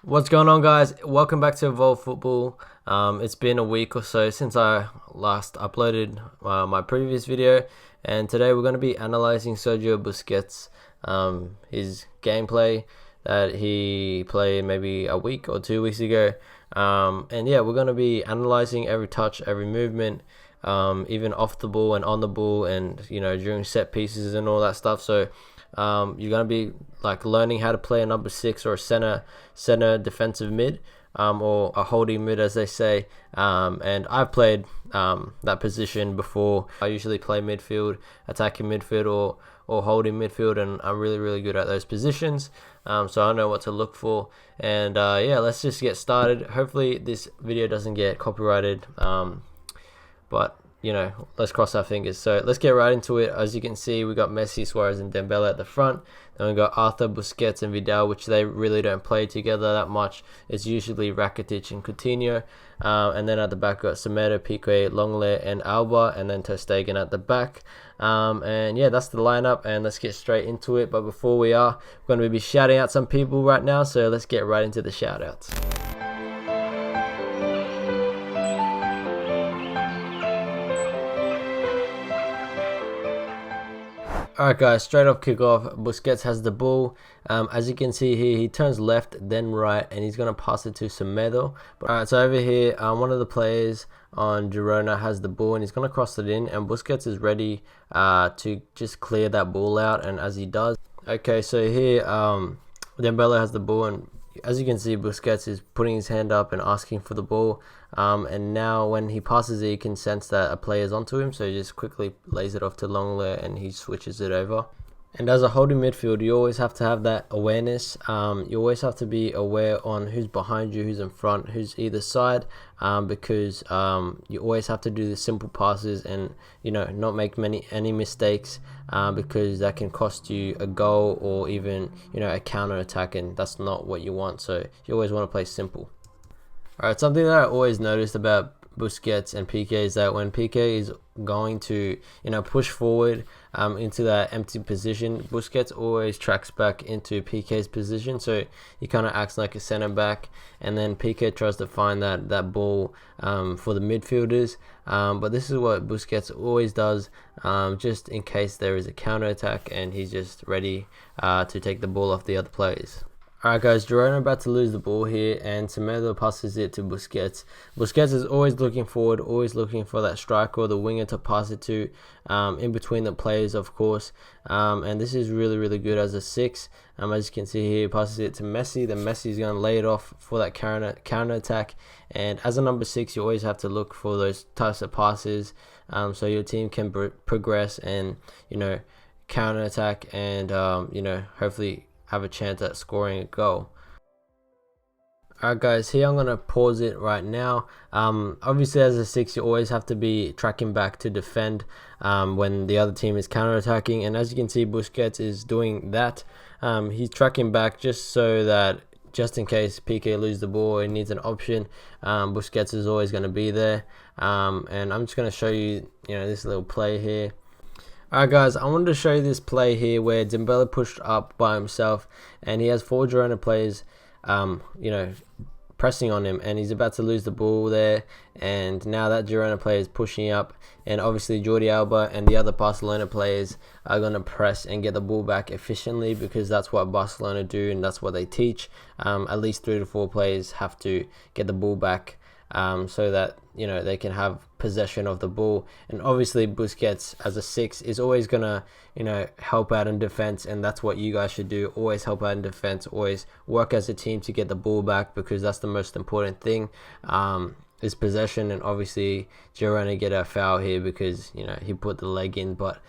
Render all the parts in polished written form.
What's going on, guys? Welcome back to Evolve Football. It's been a week or so since I last uploaded my previous video, and today we're going to be analyzing Sergio Busquets, his gameplay that he played maybe a week or 2 weeks ago. And yeah, we're going to be analyzing every touch, every movement, even off the ball and on the ball, and during set pieces and all that stuff. So you're gonna be like learning how to play a number six or a center defensive mid, or a holding mid, as they say. And I've played that position before. I usually play midfield, attacking midfield, or holding midfield, and I'm really good at those positions. So I know what to look for. And yeah, let's just get started. Hopefully this video doesn't get copyrighted. But let's cross our fingers. So let's get right into it. As you can see, we got Messi, Suarez, and Dembele at the front. Then we got Arthur, Busquets, and Vidal, which they really don't play together that much. It's usually Rakitic and Coutinho. And then at the back, we got Semedo, Piqué, Lenglet, and Alba, and then Ter Stegen at the back. And yeah, that's the lineup, and let's get straight into it. But before we're going to be shouting out some people right now, so let's get right into the shout outs. Alright guys, straight off kickoff, Busquets has the ball. As you can see here, he turns left, then right, and he's going to pass it to Semedo. Alright, so over here, one of the players on Girona has the ball, and he's going to cross it in, and Busquets is ready to just clear that ball out, and as he does. Okay, so here, Dembele has the ball, and as you can see, Busquets is putting his hand up and asking for the ball. And now when he passes it, he can sense that a player is onto him, so he just quickly lays it off to Lenglet and he switches it over. And as a holding midfield, you always have to have that awareness. You always have to be aware on who's behind you, who's in front, who's either side, because you always have to do the simple passes and not make any mistakes, because that can cost you a goal or even a counter attack, and that's not what you want. So you always want to play simple. Alright, something that I always noticed about Busquets and Piqué is that when Piqué is going to push forward into that empty position, Busquets always tracks back into Piqué's position, so he kind of acts like a center back, and then Piqué tries to find that ball for the midfielders. But this is what Busquets always does, just in case there is a counter attack, and he's just ready to take the ball off the other players. Alright guys, Girona about to lose the ball here, and Semedo passes it to Busquets. Busquets is always looking forward, always looking for that striker or the winger to pass it to, in between the players, of course. And this is really good as a 6. As you can see here, he passes it to Messi. Then Messi is going to lay it off for that counter attack. And as a number 6, you always have to look for those types of passes, so your team can progress and counter attack and hopefully have a chance at scoring a goal. Alright guys, here I'm going to pause it right now. Obviously as a 6, you always have to be tracking back to defend when the other team is counter-attacking, and as you can see, Busquets is doing that. He's tracking back just in case Piqué loses the ball and needs an option, Busquets is always going to be there. And I'm just going to show you this little play here. Alright guys, I wanted to show you this play here where Dembele pushed up by himself, and he has 4 Girona players pressing on him, and he's about to lose the ball there, and now that Girona player is pushing up, and obviously Jordi Alba and the other Barcelona players are going to press and get the ball back efficiently, because that's what Barcelona do and that's what they teach. At least 3 to 4 players have to get the ball back, so that they can have possession of the ball. And obviously Busquets as a 6 is always gonna help out in defense, and that's what you guys should do. Always help out in defense, always work as a team to get the ball back, because that's the most important thing, is possession. And obviously Girona get a foul here because he put the leg in, but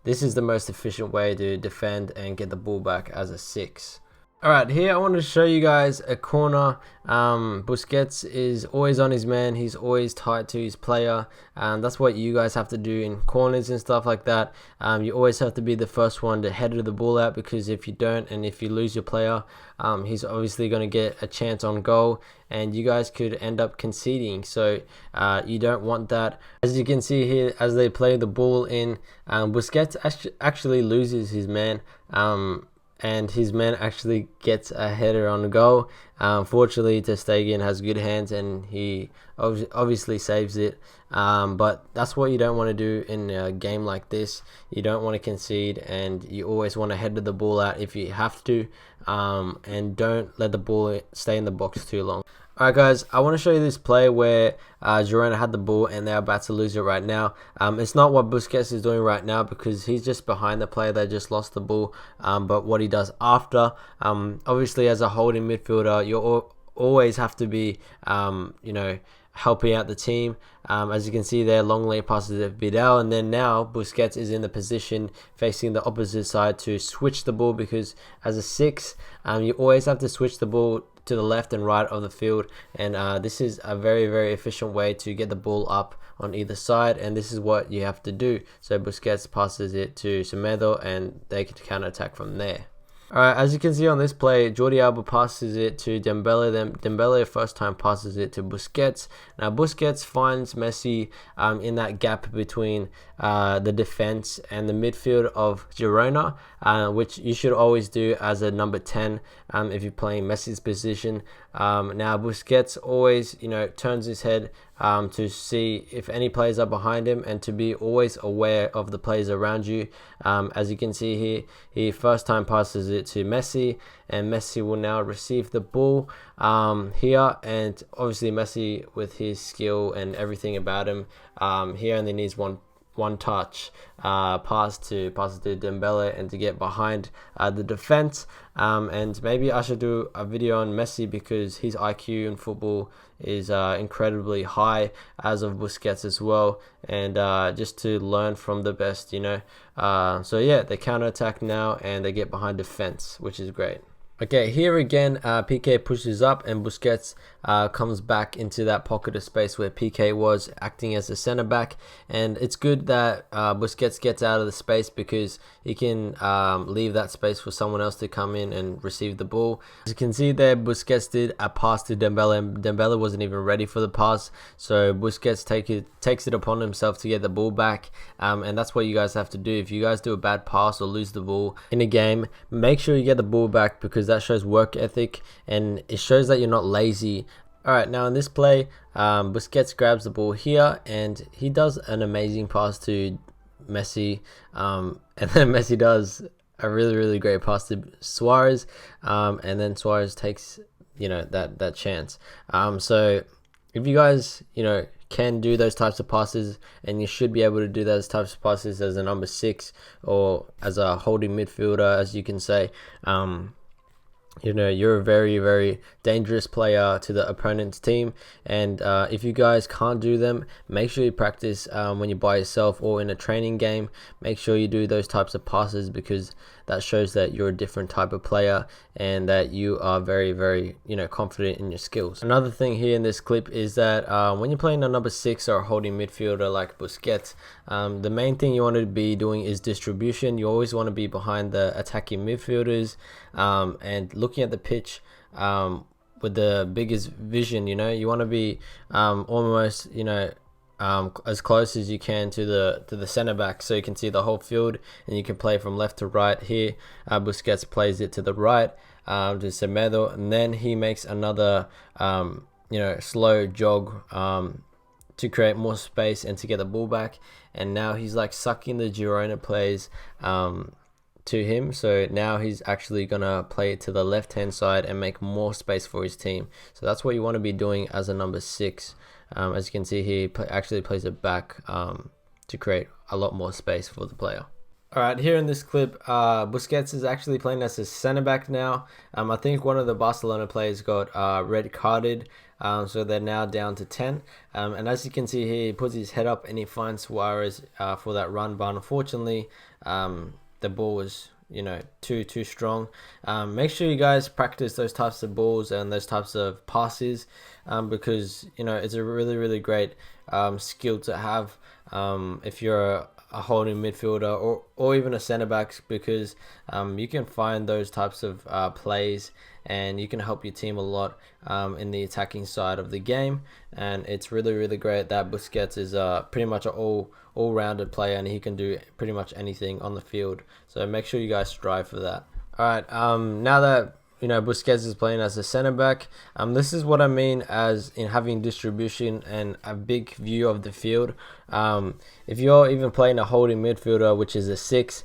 this is the most efficient way to defend and get the ball back as a 6. Alright, here I want to show you guys a corner. Busquets is always on his man. He's always tight to his player. That's what you guys have to do in corners and stuff like that. You always have to be the first one to head the ball out, because if you don't, and if you lose your player, he's obviously going to get a chance on goal, and you guys could end up conceding. So you don't want that. As you can see here, as they play the ball in, Busquets actually loses his man. and his man actually gets a header on goal. Fortunately, Ter Stegen has good hands, and he obviously saves it. But that's what you don't want to do in a game like this. You don't want to concede, and you always want to header the ball out if you have to, and don't let the ball stay in the box too long. Alright guys, I want to show you this play where Girona had the ball and they're about to lose it right now. It's not what Busquets is doing right now because he's just behind the player that just lost the ball, but what he does after. Obviously as a holding midfielder, you always have to be, helping out the team. As you can see there, long lane passes to Vidal, and then now Busquets is in the position facing the opposite side to switch the ball, because as a 6, you always have to switch the ball to the left and right of the field, and this is a very, very efficient way to get the ball up on either side, and this is what you have to do. So Busquets passes it to Semedo and they can counter attack from there. Alright, as you can see on this play, Jordi Alba passes it to Dembele, then Dembele first time passes it to Busquets. Now Busquets finds Messi in that gap between the defense and the midfield of Girona, which you should always do as a number 10 if you're playing Messi's position. Now Busquets always, turns his head to see if any players are behind him, and to be always aware of the players around you. As you can see here, he first time passes it to Messi, and Messi will now receive the ball here, and obviously Messi, with his skill and everything about him, he only needs one touch pass to Dembele and to get behind the defense. And maybe I should do a video on Messi, because his IQ in football is incredibly high, as of Busquets as well, and just to learn from the best, so yeah, they counter attack now and they get behind defense, which is great. Okay, here again, PK pushes up and Busquets comes back into that pocket of space where PK was acting as a center back, and it's good that Busquets gets out of the space, because he can leave that space for someone else to come in and receive the ball. As you can see there, Busquets did a pass to Dembele, and Dembele wasn't even ready for the pass, so Busquets takes it upon himself to get the ball back, and that's what you guys have to do. If you guys do a bad pass or lose the ball in a game, make sure you get the ball back, because that shows work ethic and it shows that you're not lazy. Alright, now in this play, Busquets grabs the ball here and he does an amazing pass to Messi, and then Messi does a really, really great pass to Suarez, and then Suarez takes that chance. So if you guys can do those types of passes, and you should be able to do those types of passes as a number 6 or as a holding midfielder, as you can say, you're a very, very dangerous player to the opponent's team. And if you guys can't do them, make sure you practice when you're by yourself or in a training game. Make sure you do those types of passes, because that shows that you're a different type of player and that you are very, very confident in your skills. Another thing here in this clip is that when you're playing a number 6 or a holding midfielder like Busquets, the main thing you want to be doing is distribution. You always want to be behind the attacking midfielders, and looking at the pitch with the biggest vision. You want to be almost as close as you can to the center back, so you can see the whole field and you can play from left to right. Here Busquets plays it to the right to Semedo, and then he makes another slow jog to create more space and to get the ball back, and now he's like sucking the Girona plays to him. So now he's actually gonna play it to the left hand side and make more space for his team. So that's what you want to be doing as a number 6. As you can see here, he actually plays it back to create a lot more space for the player. Alright, here in this clip, Busquets is actually playing as a center back now. I think one of the Barcelona players got red carded, so they're now down to 10. And as you can see here, he puts his head up and he finds Suarez for that run, but unfortunately the ball was too strong. Make sure you guys practice those types of balls and those types of passes, because it's a really, really great skill to have if you're a holding midfielder or even a center back, because you can find those types of plays and you can help your team a lot in the attacking side of the game. And it's really, really great that Busquets is pretty much an all-rounded player and he can do pretty much anything on the field. So make sure you guys strive for that. All right. Now that Busquets is playing as a center back, this is what I mean as in having distribution and a big view of the field. If you're even playing a holding midfielder, which is a 6,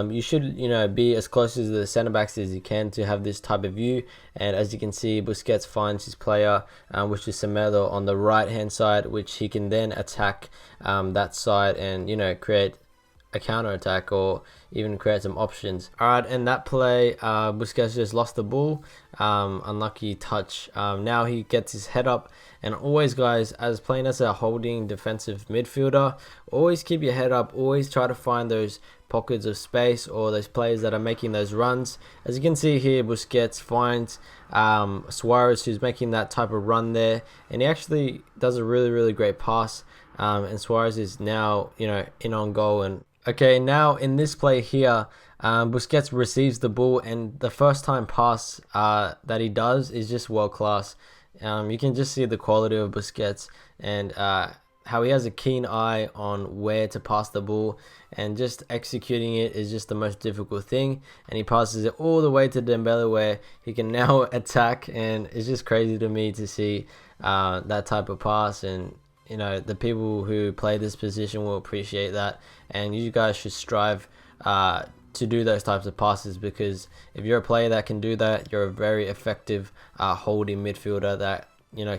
you should be as close to the center backs as you can to have this type of view. And as you can see, Busquets finds his player, which is Semedo, on the right hand side, which he can then attack that side and create a counter attack or even create some options. Alright, and that play, Busquets just lost the ball, unlucky touch. Now he gets his head up, and always guys, as playing as a holding defensive midfielder, always keep your head up, always try to find those pockets of space or those players that are making those runs. As you can see here, Busquets finds Suarez, who's making that type of run there, and he actually does a really great pass, and Suarez is now in on goal. And okay, now in this play here, Busquets receives the ball, and the first time pass that he does is just world class. You can just see the quality of Busquets and how he has a keen eye on where to pass the ball, and just executing it is just the most difficult thing. And he passes it all the way to Dembele, where he can now attack, and it's just crazy to me to see that type of pass. And the people who play this position will appreciate that, and you guys should strive to do those types of passes, because if you're a player that can do that, you're a very effective holding midfielder that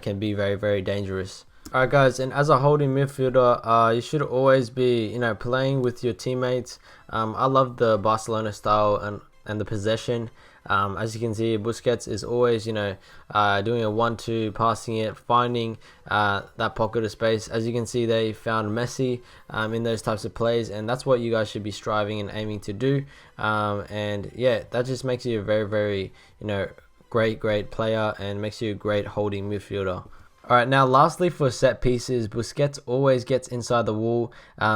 can be very dangerous. Alright guys, and as a holding midfielder, you should always be playing with your teammates. I love the Barcelona style and the possession. As you can see, Busquets is always doing a 1-2, passing it, finding that pocket of space. As you can see, they found Messi in those types of plays, and that's what you guys should be striving and aiming to do. And yeah, that just makes you a very great player, and makes you a great holding midfielder. Alright, now lastly for set pieces, Busquets always gets inside the wall.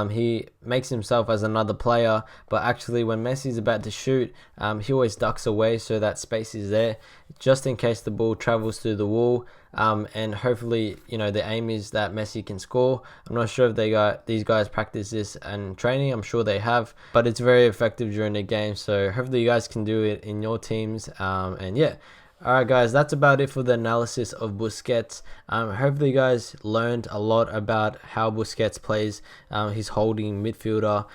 He makes himself as another player, but actually when Messi's about to shoot, he always ducks away so that space is there, just in case the ball travels through the wall. And hopefully, the aim is that Messi can score. I'm not sure if these guys practice this in training. I'm sure they have, but it's very effective during the game. So hopefully you guys can do it in your teams. And yeah. Alright guys, that's about it for the analysis of Busquets. Hopefully you guys learned a lot about how Busquets plays his holding midfielder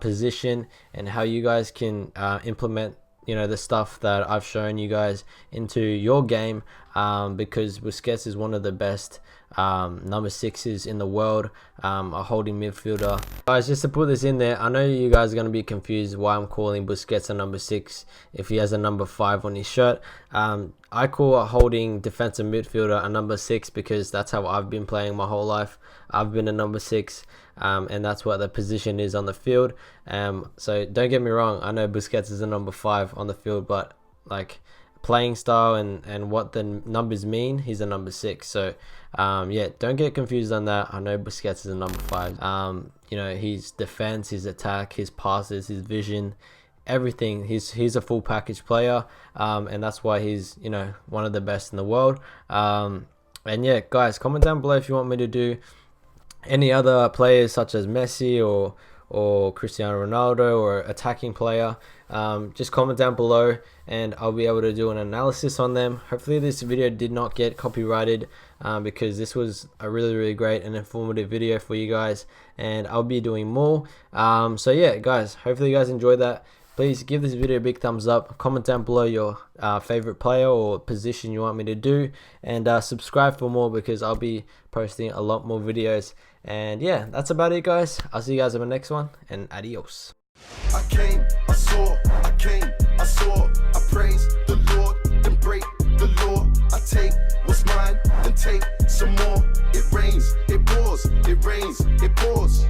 position, and how you guys can implement the stuff that I've shown you guys into your game, because Busquets is one of the best number 6s in the world, a holding midfielder. Guys, just to put this in there, I know you guys are going to be confused why I'm calling Busquets a number 6 if he has a number 5 on his shirt. I call a holding defensive midfielder a number 6 because that's how I've been playing my whole life. I've been a number 6, and that's what the position is on the field. So don't get me wrong, I know Busquets is a number 5 on the field, but like playing style and what the numbers mean, he's a number 6. So yeah, don't get confused on that. I know Busquets is a number 5. His defense, his attack, his passes, his vision, everything, he's a full package player, and that's why he's one of the best in the world. And yeah guys, comment down below if you want me to do any other players such as Messi or Cristiano Ronaldo, or attacking player. Just comment down below and I'll be able to do an analysis on them. Hopefully this video did not get copyrighted, because this was a really great and informative video for you guys, and I'll be doing more. So yeah guys, hopefully you guys enjoyed that. Please give this video a big thumbs up, comment down below your favorite player or position you want me to do, and subscribe for more, because I'll be posting a lot more videos. And yeah, that's about it guys. I'll see you guys in the next one, and adios. I came, I saw, I praise the Lord, then break the law. I take what's mine, then take some more. It rains, it pours, it rains, it pours.